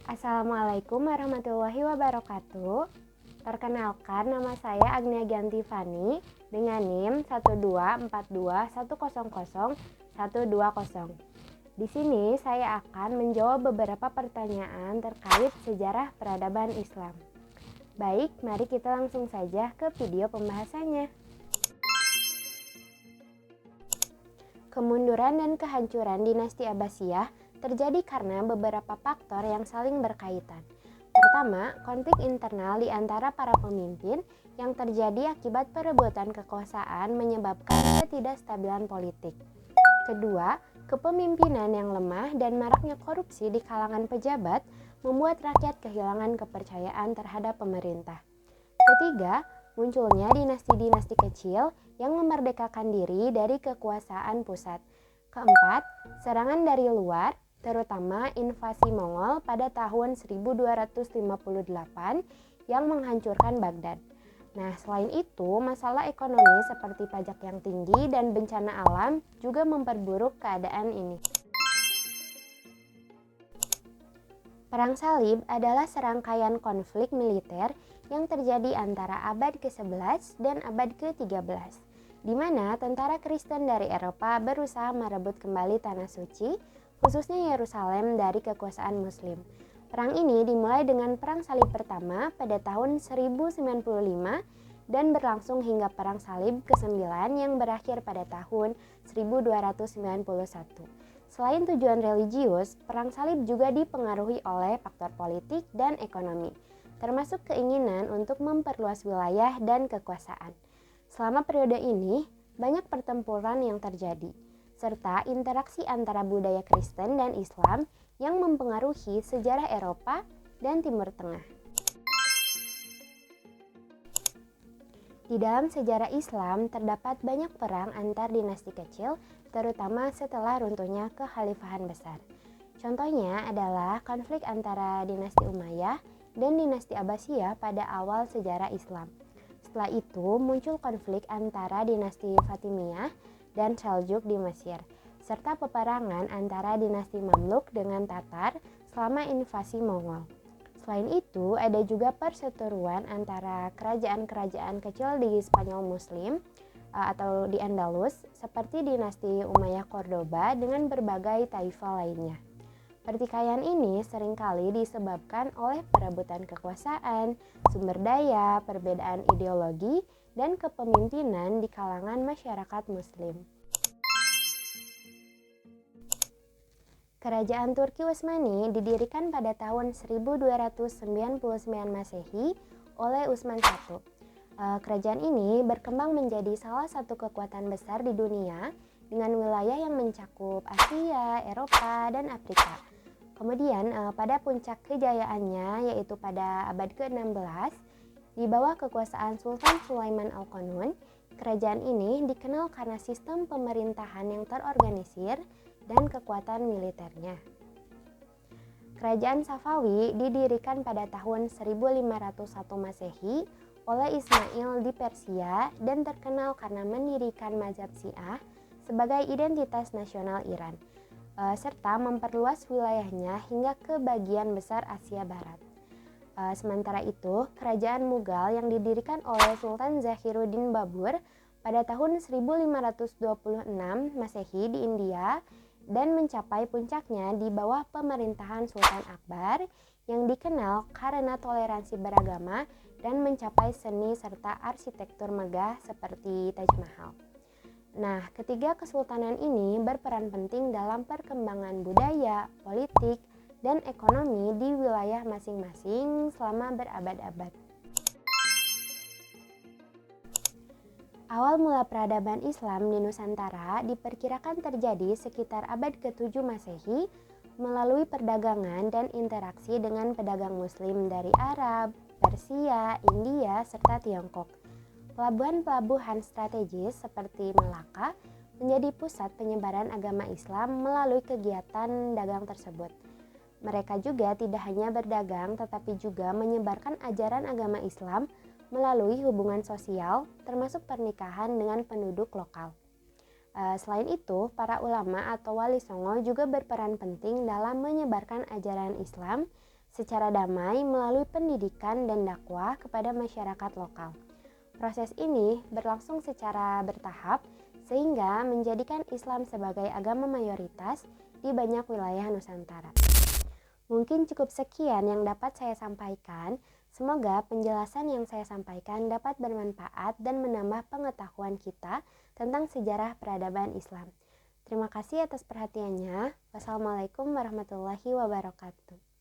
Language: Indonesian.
Assalamualaikum warahmatullahi wabarakatuh. Perkenalkan, nama saya Agnia Gianti Fani dengan NIM 12421000120. Di sini saya akan menjawab beberapa pertanyaan terkait sejarah peradaban Islam. Baik, mari kita langsung saja ke video pembahasannya. Kemunduran dan kehancuran dinasti Abbasiyah terjadi karena beberapa faktor yang saling berkaitan. Pertama, konflik internal di antara para pemimpin yang terjadi akibat perebutan kekuasaan menyebabkan ketidakstabilan politik. Kedua, kepemimpinan yang lemah dan maraknya korupsi di kalangan pejabat membuat rakyat kehilangan kepercayaan terhadap pemerintah. Ketiga, munculnya dinasti-dinasti kecil yang memerdekakan diri dari kekuasaan pusat. Keempat, serangan dari luar, terutama invasi Mongol pada tahun 1258 yang menghancurkan Baghdad. Nah, selain itu, masalah ekonomi seperti pajak yang tinggi dan bencana alam juga memperburuk keadaan ini. Perang Salib adalah serangkaian konflik militer yang terjadi antara abad ke-11 dan abad ke-13, di mana tentara Kristen dari Eropa berusaha merebut kembali Tanah Suci, khususnya Yerusalem, dari kekuasaan Muslim. Perang ini dimulai dengan Perang Salib pertama pada tahun 1095 dan berlangsung hingga Perang Salib ke-9 yang berakhir pada tahun 1291. Selain tujuan religius, Perang Salib juga dipengaruhi oleh faktor politik dan ekonomi, termasuk keinginan untuk memperluas wilayah dan kekuasaan. Selama periode ini, banyak pertempuran yang terjadi, serta interaksi antara budaya Kristen dan Islam yang mempengaruhi sejarah Eropa dan Timur Tengah. Di dalam sejarah Islam terdapat banyak perang antar dinasti kecil, terutama setelah runtuhnya kekhalifahan besar. Contohnya adalah konflik antara dinasti Umayyah dan dinasti Abbasiyah pada awal sejarah Islam. Setelah itu muncul konflik antara dinasti Fatimiyah dan Seljuk di Mesir, serta peperangan antara dinasti Mamluk dengan Tatar selama invasi Mongol. Selain itu, ada juga perseteruan antara kerajaan-kerajaan kecil di Spanyol Muslim atau di Andalus, seperti dinasti Umayyah Cordoba dengan berbagai taifah lainnya. Pertikaian ini seringkali disebabkan oleh perebutan kekuasaan, sumber daya, perbedaan ideologi, dan kepemimpinan di kalangan masyarakat Muslim. Kerajaan Turki Utsmani didirikan pada tahun 1299 Masehi oleh Utsman I. Kerajaan ini berkembang menjadi salah satu kekuatan besar di dunia dengan wilayah yang mencakup Asia, Eropa, dan Afrika. Kemudian pada puncak kejayaannya, yaitu pada abad ke-16, di bawah kekuasaan Sultan Sulaiman Al-Qanun, kerajaan ini dikenal karena sistem pemerintahan yang terorganisir dan kekuatan militernya. Kerajaan Safawi didirikan pada tahun 1501 Masehi oleh Ismail di Persia dan terkenal karena mendirikan mazhab Syiah sebagai identitas nasional Iran, serta memperluas wilayahnya hingga ke bagian besar Asia Barat. Sementara itu, kerajaan Mughal yang didirikan oleh Sultan Zahiruddin Babur pada tahun 1526 Masehi di India dan mencapai puncaknya di bawah pemerintahan Sultan Akbar yang dikenal karena toleransi beragama dan mencapai seni serta arsitektur megah seperti Taj Mahal. Nah, ketiga kesultanan ini berperan penting dalam perkembangan budaya, politik, dan ekonomi di wilayah masing-masing selama berabad-abad. Awal mula peradaban Islam di Nusantara diperkirakan terjadi sekitar abad ke-7 Masehi melalui perdagangan dan interaksi dengan pedagang Muslim dari Arab, Persia, India, serta Tiongkok. Pelabuhan-pelabuhan strategis seperti Melaka menjadi pusat penyebaran agama Islam melalui kegiatan dagang tersebut. Mereka juga tidak hanya berdagang tetapi juga menyebarkan ajaran agama Islam melalui hubungan sosial, termasuk pernikahan dengan penduduk lokal. Selain itu, para ulama atau wali songo juga berperan penting dalam menyebarkan ajaran Islam secara damai melalui pendidikan dan dakwah kepada masyarakat lokal. Proses ini berlangsung secara bertahap sehingga menjadikan Islam sebagai agama mayoritas di banyak wilayah Nusantara. Mungkin cukup sekian yang dapat saya sampaikan. Semoga penjelasan yang saya sampaikan dapat bermanfaat dan menambah pengetahuan kita tentang sejarah peradaban Islam. Terima kasih atas perhatiannya. Wassalamualaikum warahmatullahi wabarakatuh.